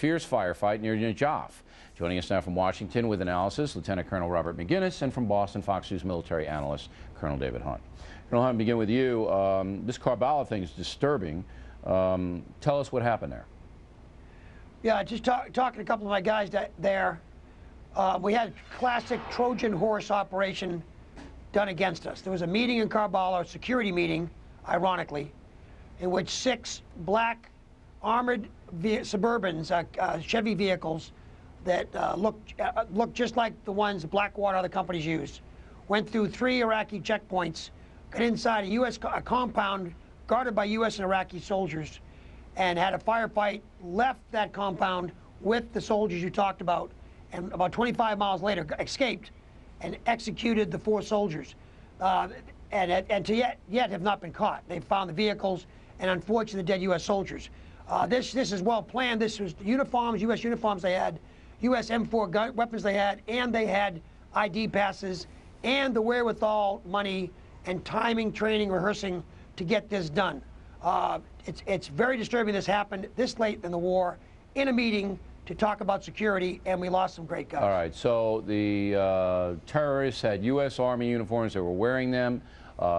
fierce firefight near Najaf. Joining us now from Washington with analysis, Lieutenant Colonel Robert McGinnis, and from Boston, Fox News military analyst, Colonel David Hunt. Colonel Hunt, begin with you. This Karbala thing is disturbing. Tell us what happened there. Yeah, just talking to a couple of my guys there. We had a classic Trojan horse operation done against us. There was a meeting in Karbala, a security meeting, ironically, in which 6 black armored Suburbans, Chevy vehicles that looked just like the ones Blackwater other companies used, went through 3 Iraqi checkpoints, got inside a U.S. compound guarded by U.S. and Iraqi soldiers, and had a firefight, left that compound with the soldiers you talked about, and about 25 miles later escaped and executed the 4 soldiers. And to yet have not been caught. They found the vehicles and unfortunately the dead U.S. soldiers. This is well planned. This was uniforms, U.S. uniforms they had, U.S. M4 weapons they had, and they had ID passes and the wherewithal, money, and timing, training, rehearsing to get this done. It's very disturbing this happened this late in the war in a meeting to talk about security, and we lost some great guys. All right, so the terrorists had U.S. Army uniforms. They were wearing them.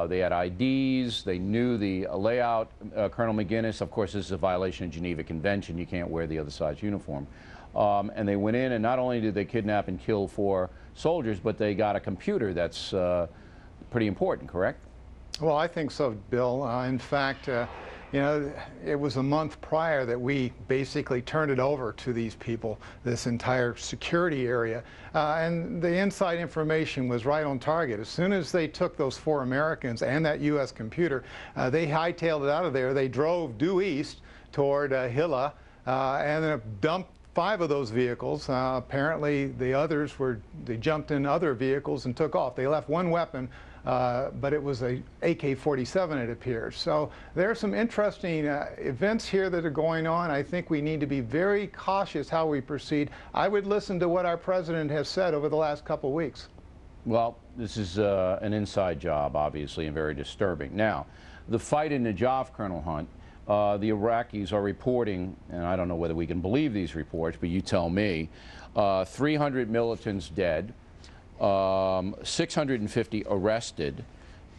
They had IDs. They knew the layout. Colonel McGinnis, of course, this is a violation of Geneva Convention. You can't wear the other side's uniform. And they went in, and not only did they kidnap and kill 4 soldiers, but they got a computer that's pretty important, correct? Well, I think so, Bill. In fact, you know, it was a month prior that we basically turned it over to these people, this entire security area. And the inside information was right on target. As soon as they took those 4 Americans and that U.S. computer, they hightailed it out of there. They drove due east toward Hilla and then dumped 5 of those vehicles. Apparently, the others they jumped in other vehicles and took off. They left 1 weapon. But it was a AK-47, it appears. So there are some interesting events here that are going on. I think we need to be very cautious how we proceed. I would listen to what our president has said over the last couple of weeks. Well, this is an inside job, obviously, and very disturbing. Now, the fight in Najaf, Colonel Hunt, the Iraqis are reporting, and I don't know whether we can believe these reports, but you tell me, 300 militants dead, 650 arrested,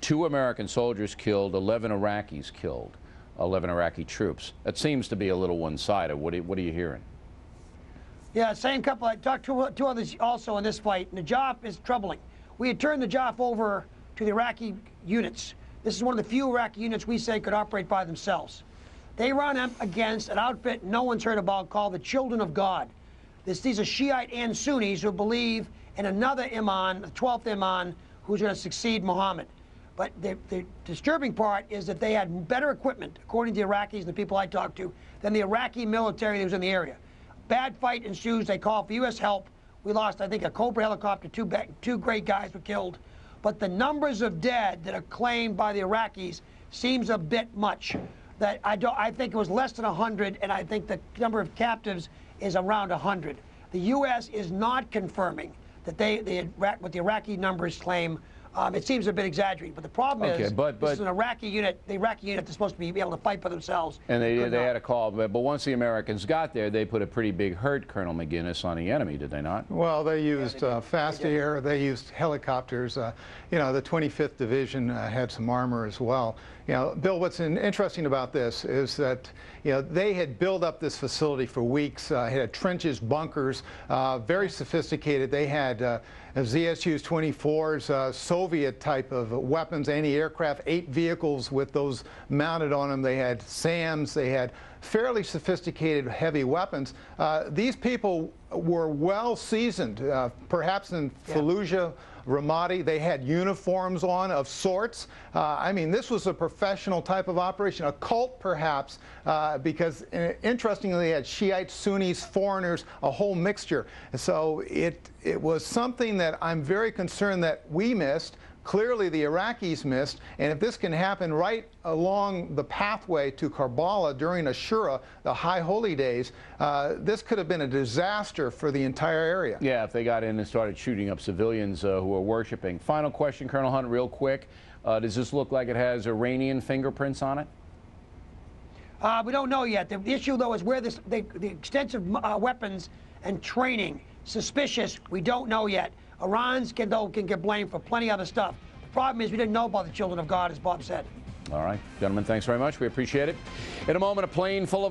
2 American soldiers killed, 11 Iraqis killed, 11 Iraqi troops. That seems to be a little one-sided. What are you hearing? Yeah, same couple. I talked to 2 others also in this fight. Najaf is troubling. We had turned Najaf over to the Iraqi units. This is one of the few Iraqi units we say could operate by themselves. They run up against an outfit no one's heard about called the Children of God. These are Shiite and Sunnis who believe and another Imam, the 12th Imam, who's going to succeed Muhammad. But the disturbing part is that they had better equipment, according to the Iraqis and the people I talked to, than the Iraqi military that was in the area. Bad fight ensues. They call for U.S. help. We lost, I think, a Cobra helicopter. 2 great guys were killed. But the numbers of dead that are claimed by the Iraqis seems a bit much. That I think it was less than 100, and I think the number of captives is around 100. The U.S. is not confirming that what the Iraqi numbers claim. It seems a bit exaggerated, but the problem is this is an Iraqi unit. The Iraqi unit is supposed to be able to fight for themselves. And they had a call, but once the Americans got there, they put a pretty big hurt, Colonel McGinnis, on the enemy, did they not? Well, they used fast air. They used helicopters. You know, the 25th Division had some armor as well. You know, Bill, what's interesting about this is that, you know, they had built up this facility for weeks, had trenches, bunkers, very sophisticated. They had ZSUs 24s, Soviet type of weapons, anti-aircraft, 8 vehicles with those mounted on them. They had SAMs, they had fairly sophisticated heavy weapons. These people were well seasoned, perhaps in Fallujah, Ramadi. They had uniforms on of sorts. I mean, this was a professional type of operation, a cult perhaps, because interestingly, they had Shiites, Sunnis, foreigners, a whole mixture. So it was something that I'm very concerned that we missed. Clearly, the Iraqis missed, and if this can happen right along the pathway to Karbala during Ashura, the High Holy Days, this could have been a disaster for the entire area. Yeah, if they got in and started shooting up civilians who are worshiping. Final question, Colonel Hunt, real quick. Does this look like it has Iranian fingerprints on it? We don't know yet. The issue, though, is where the extensive weapons and training. Suspicious. We don't know yet. Iran can get blamed for plenty of other stuff. The problem is we didn't know about the children of God, as Bob said. All right, gentlemen, thanks very much. We appreciate it. In a moment, a plane full of